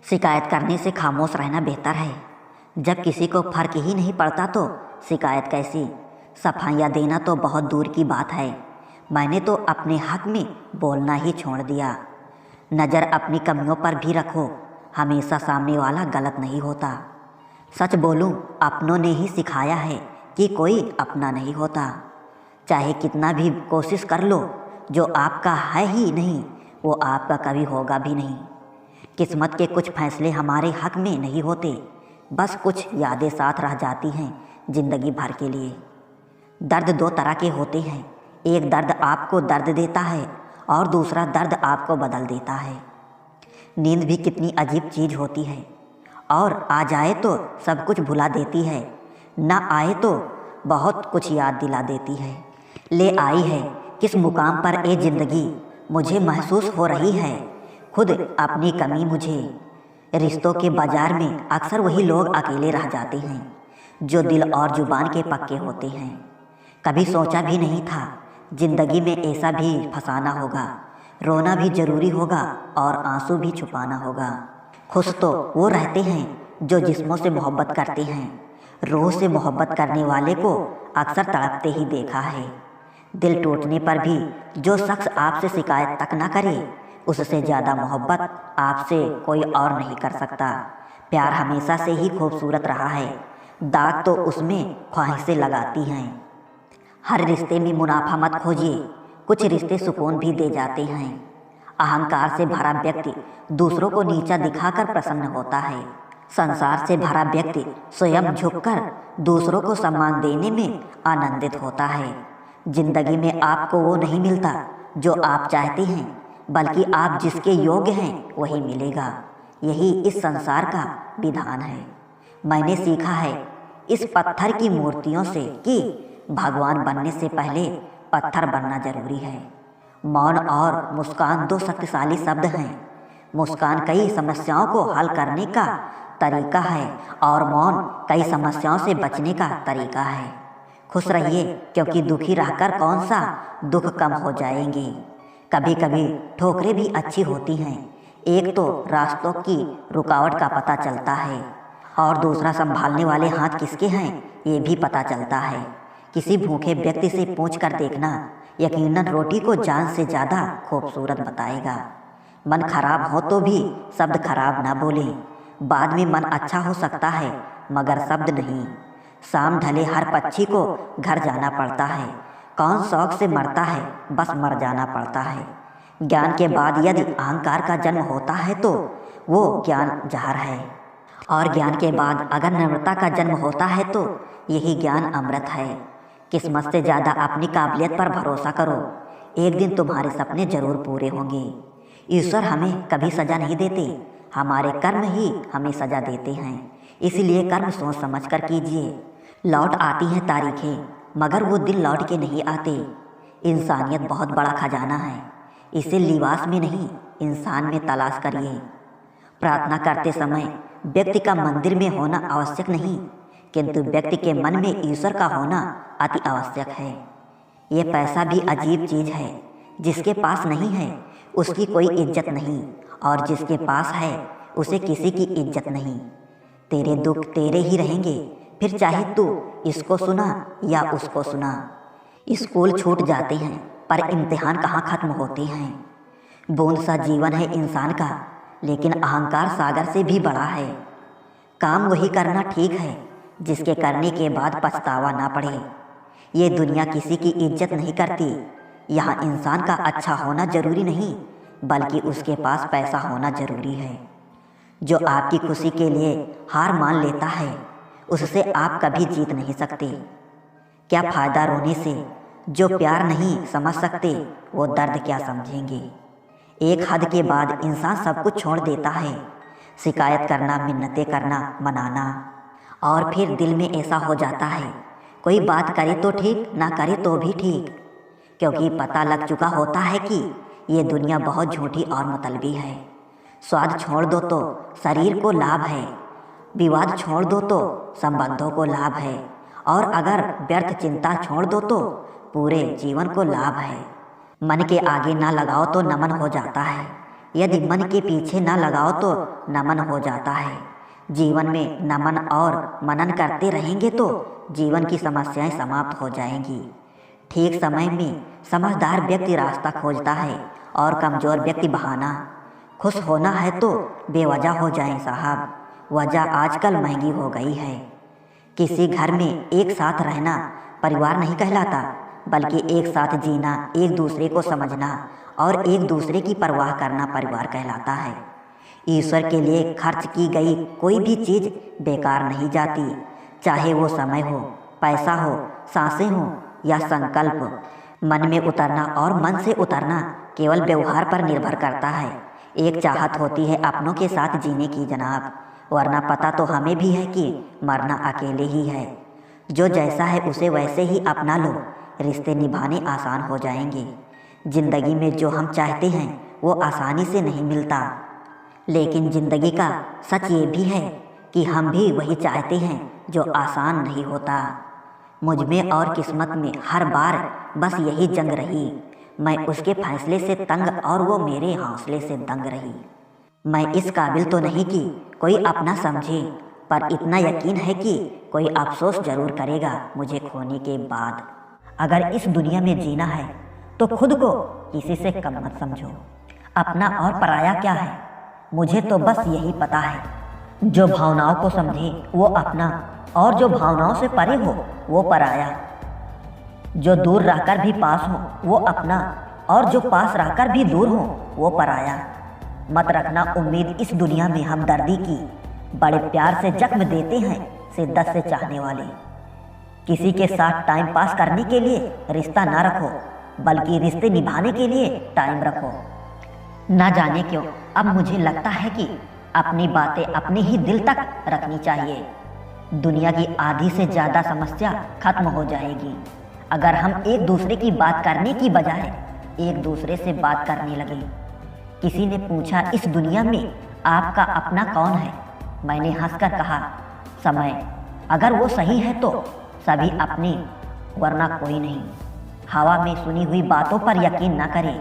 शिकायत करने से खामोश रहना बेहतर है। जब किसी को फर्क ही नहीं पड़ता तो शिकायत कैसी। सफाइयाँ देना तो बहुत दूर की बात है। मैंने तो अपने हक में बोलना ही छोड़ दिया। नज़र अपनी कमियों पर भी रखो, हमेशा सामने वाला गलत नहीं होता। सच बोलूं, अपनों ने ही सिखाया है कि कोई अपना नहीं होता। चाहे कितना भी कोशिश कर लो, जो आपका है ही नहीं वो आपका कभी होगा भी नहीं। किस्मत के कुछ फैसले हमारे हक में नहीं होते, बस कुछ यादें साथ रह जाती हैं ज़िंदगी भर के लिए। दर्द दो तरह के होते हैं, एक दर्द आपको दर्द देता है और दूसरा दर्द आपको बदल देता है। नींद भी कितनी अजीब चीज़ होती है, और आ जाए तो सब कुछ भुला देती है, ना आए तो बहुत कुछ याद दिला देती है। ले आई है किस मुकाम पर ये ज़िंदगी, मुझे महसूस हो रही है खुद अपनी कमी मुझे। रिश्तों के बाज़ार में अक्सर वही लोग अकेले रह जाते हैं जो दिल और जुबान के पक्के होते हैं। कभी सोचा भी नहीं था ज़िंदगी में ऐसा भी फंसाना होगा। रोना भी ज़रूरी होगा और आंसू भी छुपाना होगा। खुश तो वो रहते हैं जो जिस्मों से मोहब्बत करते हैं, रूह से मोहब्बत करने वाले को अक्सर तड़पते ही देखा है। दिल टूटने पर भी जो शख्स आपसे शिकायत तक ना करे, उससे ज़्यादा मोहब्बत आपसे कोई और नहीं कर सकता। प्यार हमेशा से ही खूबसूरत रहा है, दाग तो उसमें ख्वाहिशें लगाती हैं। हर रिश्ते में मुनाफा मत खोजिए, कुछ रिश्ते सुकून भी दे जाते हैं। अहंकार से भरा व्यक्ति दूसरों को नीचा दिखाकर प्रसन्न होता है। संसार से भरा व्यक्ति स्वयं झुककर दूसरों को सम्मान देने में आनंदित होता है। जिंदगी में आपको वो नहीं मिलता जो आप चाहते हैं, बल्कि आप जिसके योग्य हैं वही मिलेगा। यही इस संसार का विधान है। मैंने सीखा है इस पत्थर की मूर्तियों से कि भगवान बनने से पहले पत्थर बनना जरूरी है। मौन और मुस्कान दो शक्तिशाली शब्द हैं। मुस्कान कई समस्याओं को हल करने का तरीका है और मौन कई समस्याओं से बचने का तरीका है। खुश रहिए, क्योंकि दुखी रहकर कौन सा दुख कम हो जाएंगे। कभी कभी ठोकरें भी अच्छी होती हैं। एक तो रास्तों की रुकावट का पता चलता है और दूसरा संभालने वाले हाथ किसके हैं ये भी पता चलता है। किसी भूखे व्यक्ति से पूछ कर देखना, यकीनन रोटी को जान से ज़्यादा खूबसूरत बताएगा। मन खराब हो तो भी शब्द खराब ना बोलें। बाद में मन अच्छा हो सकता है मगर शब्द नहीं। शाम ढले हर पक्षी को घर जाना पड़ता है। कौन शौक से मरता है, बस मर जाना पड़ता है। ज्ञान के बाद यदि अहंकार का जन्म होता है तो वो ज्ञान जहर है, और ज्ञान के बाद अगर नम्रता का जन्म होता है तो यही ज्ञान अमृत है। किस्मत से ज़्यादा अपनी काबिलियत पर भरोसा करो, एक दिन तुम्हारे सपने जरूर पूरे होंगे। ईश्वर हमें कभी सज़ा नहीं देते, हमारे कर्म ही हमें सज़ा देते हैं। इसीलिए कर्म सोच समझ कर कीजिए। लौट आती हैं तारीखें, मगर वो दिन लौट के नहीं आते। इंसानियत बहुत बड़ा खजाना है, इसे लिबास में नहीं इंसान में तलाश करिए। प्रार्थना करते समय व्यक्ति का मंदिर में होना आवश्यक नहीं, किंतु व्यक्ति के मन में ईश्वर का होना अति आवश्यक है। ये पैसा भी अजीब चीज़ है, जिसके पास नहीं है उसकी कोई इज्जत नहीं, और जिसके पास है उसे किसी की इज्जत नहीं। तेरे दुख तेरे ही रहेंगे, फिर चाहे तू इसको सुना या उसको सुना। स्कूल छूट जाते हैं पर इम्तिहान कहाँ ख़त्म होते हैं। बूंद सा जीवन है इंसान का, लेकिन अहंकार सागर से भी बड़ा है। काम वही करना ठीक है जिसके करने के बाद पछतावा ना पड़े। ये दुनिया किसी की इज्जत नहीं करती। यहाँ इंसान का अच्छा होना जरूरी नहीं, बल्कि उसके पास पैसा होना जरूरी है। जो आपकी खुशी के लिए हार मान लेता है, उससे आप कभी जीत नहीं सकते। क्या फ़ायदा रोने से, जो प्यार नहीं समझ सकते वो दर्द क्या समझेंगे। एक हद के बाद इंसान सब कुछ छोड़ देता है। शिकायत करना, मिन्नतें करना, मनाना, और फिर दिल में ऐसा हो जाता है कोई बात करे तो ठीक, ना करे तो भी ठीक, क्योंकि पता लग चुका होता है कि ये दुनिया बहुत झूठी और मतलबी है। स्वाद छोड़ दो तो शरीर को लाभ है, विवाद छोड़ दो तो संबंधों को लाभ है, और अगर व्यर्थ चिंता छोड़ दो तो पूरे जीवन को लाभ है। मन के आगे ना लगाओ तो नमन हो जाता है, यदि मन के पीछे न लगाओ तो नमन हो जाता है। जीवन में नमन और मनन करते रहेंगे तो जीवन की समस्याएं समाप्त हो जाएंगी। ठीक समय में समझदार व्यक्ति रास्ता खोजता है और कमज़ोर व्यक्ति बहाना। खुश होना है तो बेवजह हो जाएं साहब, वजह आजकल महंगी हो गई है। किसी घर में एक साथ रहना परिवार नहीं कहलाता, बल्कि एक साथ जीना, एक दूसरे को समझना और एक दूसरे की परवाह करना परिवार कहलाता है। ईश्वर के लिए खर्च की गई कोई भी चीज़ बेकार नहीं जाती, चाहे वो समय हो, पैसा हो, सांसें हो या संकल्प। मन में उतरना और मन से उतरना केवल व्यवहार पर निर्भर करता है। एक चाहत होती है अपनों के साथ जीने की जनाब, वरना पता तो हमें भी है कि मरना अकेले ही है। जो जैसा है उसे वैसे ही अपना लो, रिश्ते निभाने आसान हो जाएंगे। ज़िंदगी में जो हम चाहते हैं वो आसानी से नहीं मिलता, लेकिन ज़िंदगी का सच ये भी है कि हम भी वही चाहते हैं जो आसान नहीं होता। मुझ में और किस्मत में हर बार बस यही जंग रही। मैं उसके फैसले से तंग और वो मेरे हौसले से दंग रही। मैं इस काबिल तो नहीं कि कोई अपना समझे, पर इतना यकीन है कि कोई अफसोस जरूर करेगा मुझे खोने के बाद। अगर इस दुनिया में जीना है तो खुद को किसी से कम मत समझो। अपना और पराया क्या है, मुझे तो बस यही पता है। जो भावनाओं को समझे वो अपना, और जो भावनाओं से परे हो वो पराया। जो दूर रहकर भी पास हो वो अपना, और जो पास रहकर भी दूर हो वो पराया। मत रखना उम्मीद इस दुनिया में हमदर्दी की, बड़े प्यार से जख्म देते हैं शिद्दत से चाहने वाले। किसी के साथ टाइम पास करने के लिए रिश्ता ना रखो, बल्कि रिश्ते निभाने के लिए टाइम रखो। ना जाने क्यों अब मुझे लगता है कि अपनी बातें अपने ही दिल तक रखनी चाहिए। दुनिया की आधी से ज़्यादा समस्या खत्म हो जाएगी अगर हम एक दूसरे की बात करने की बजाय एक दूसरे से बात करने लगे। किसी ने पूछा इस दुनिया में आपका अपना कौन है? मैंने हंसकर कहा समय। अगर वो सही है तो सभी अपने, वरना कोई नहीं। हवा में सुनी हुई बातों पर यकीन न करें।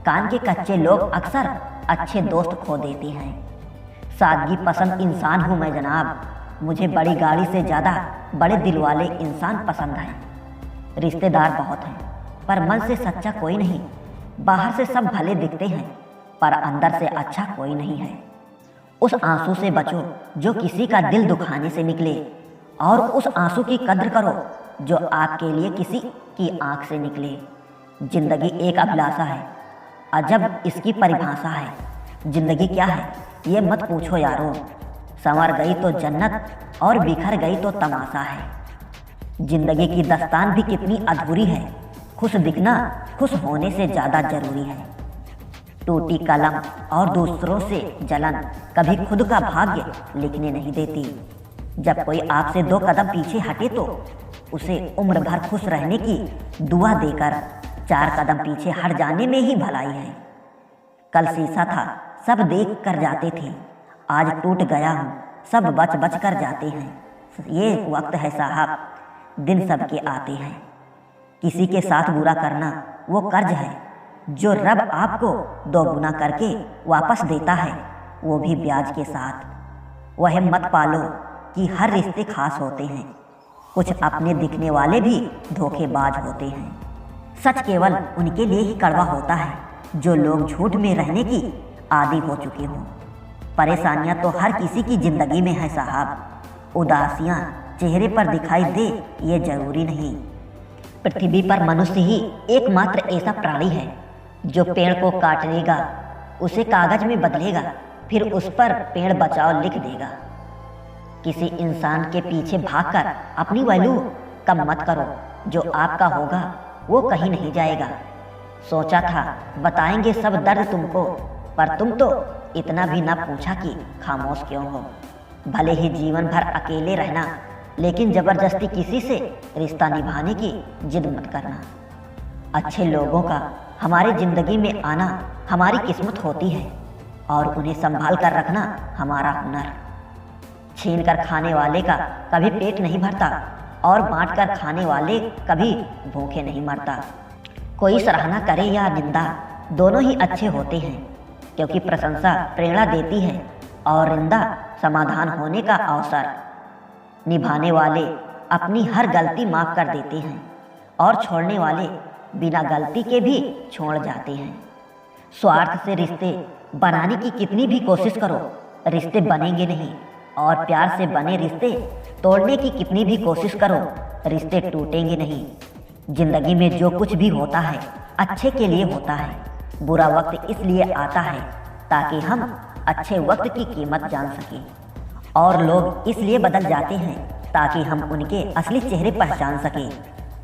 कान के कच्चे लोग अक्सर अच्छे दोस्त खो देते हैं। सादगी पसंद इंसान हूँ मैं जनाब, मुझे बड़ी गाड़ी से ज़्यादा बड़े दिल वाले इंसान पसंद हैं। रिश्तेदार बहुत हैं पर मन से सच्चा कोई नहीं। बाहर से सब भले दिखते हैं पर अंदर से अच्छा कोई नहीं है। उस आंसू से बचो जो किसी का दिल दुखाने से निकले, और उस आंसू की कद्र करो जो आपके लिए किसी की आंख से निकले। जिंदगी एक अभिलाषा है, अजब इसकी परिभाषा है। जिंदगी क्या है ये मत पूछो यारो, संवर गई तो जन्नत और बिखर गई तो तमाशा है। जिंदगी की दास्तान भी कितनी अधूरी है, खुश दिखना खुश होने से ज़्यादा जरूरी है। टूटी कलम और दूसरों से जलन कभी खुद का भाग्य लिखने नहीं देती। जब कोई आपसे 2 कदम पीछे हटे तो उसे उम्र भर खुश रहने की दुआ देकर 4 कदम पीछे हट जाने में ही भलाई है। कल शीशा था, सब देख कर जाते थे, आज टूट गया हूँ, सब बच बच कर जाते हैं। ये वक्त है साहब, दिन सबके आते हैं। किसी के साथ बुरा करना वो कर्ज है जो रब आपको 2 गुना करके वापस देता है, वो भी ब्याज के साथ। वह मत पालो कि हर रिश्ते खास होते हैं, कुछ अपने दिखने वाले भी धोखेबाज होते हैं। सच केवल उनके लिए ही कड़वा होता है जो लोग झूठ में रहने की आदी हो चुके हों। परेशानियां तो हर किसी की जिंदगी में है साहब, उदासियां चेहरे पर दिखाई दे ये जरूरी नहीं। पृथ्वी पर मनुष्य ही एकमात्र ऐसा प्राणी है जो पेड़ को काट लेगा, उसे कागज में बदलेगा, फिर उस पर पेड़ बचाओ लिख देगा। किसी इंसान के पीछे भागकर अपनी वैल्यू कम मत करो, जो आपका होगा वो कहीं नहीं जाएगा। सोचा था बताएंगे सब दर्द तुमको, पर तुम तो इतना भी ना पूछा कि खामोश क्यों हो। भले ही जीवन भर अकेले रहना, लेकिन जबरदस्ती किसी से रिश्ता निभाने की जिद मत करना। अच्छे लोगों का हमारी जिंदगी में आना हमारी किस्मत होती है, और उन्हें संभाल कर रखना हमारा हुनर। छीन कर खाने वाले का कभी पेट नहीं भरता, और बांट कर खाने वाले कभी भूखे नहीं मरता। कोई सराहना करे या निंदा, दोनों ही अच्छे होते हैं। क्योंकि प्रशंसा प्रेरणा देती है और निंदा समाधान होने का अवसर। निभाने वाले अपनी हर गलती माफ कर देते हैं और छोड़ने वाले बिना गलती के भी छोड़ जाते हैं। स्वार्थ से रिश्ते बनाने की कितनी भी कोशिश करो, रिश्ते बनेंगे नहीं। और प्यार से बने रिश्ते तोड़ने की कितनी भी कोशिश करो, रिश्ते टूटेंगे नहीं। जिंदगी में जो कुछ भी होता है अच्छे के लिए होता है। बुरा वक्त इसलिए आता है ताकि हम अच्छे वक्त की कीमत जान सकें, और लोग इसलिए बदल जाते हैं ताकि हम उनके असली चेहरे पहचान सकें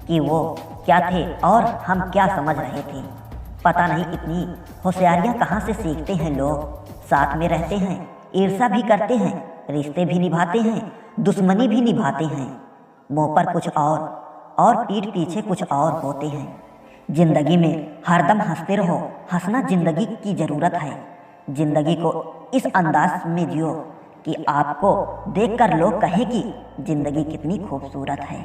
कि वो क्या थे और हम क्या समझ रहे थे। पता नहीं इतनी होशियारियाँ कहाँ से सीखते हैं लोग। साथ में रहते हैं, ईर्ष्या भी करते हैं, रिश्ते भी निभाते हैं, दुश्मनी भी निभाते हैं। मुंह पर कुछ और पीठ पीछे कुछ और होते हैं। जिंदगी में हरदम हंसते रहो, हंसना जिंदगी की ज़रूरत है। जिंदगी को इस अंदाज में जियो कि आपको देखकर लोग कहें कि जिंदगी कितनी खूबसूरत है।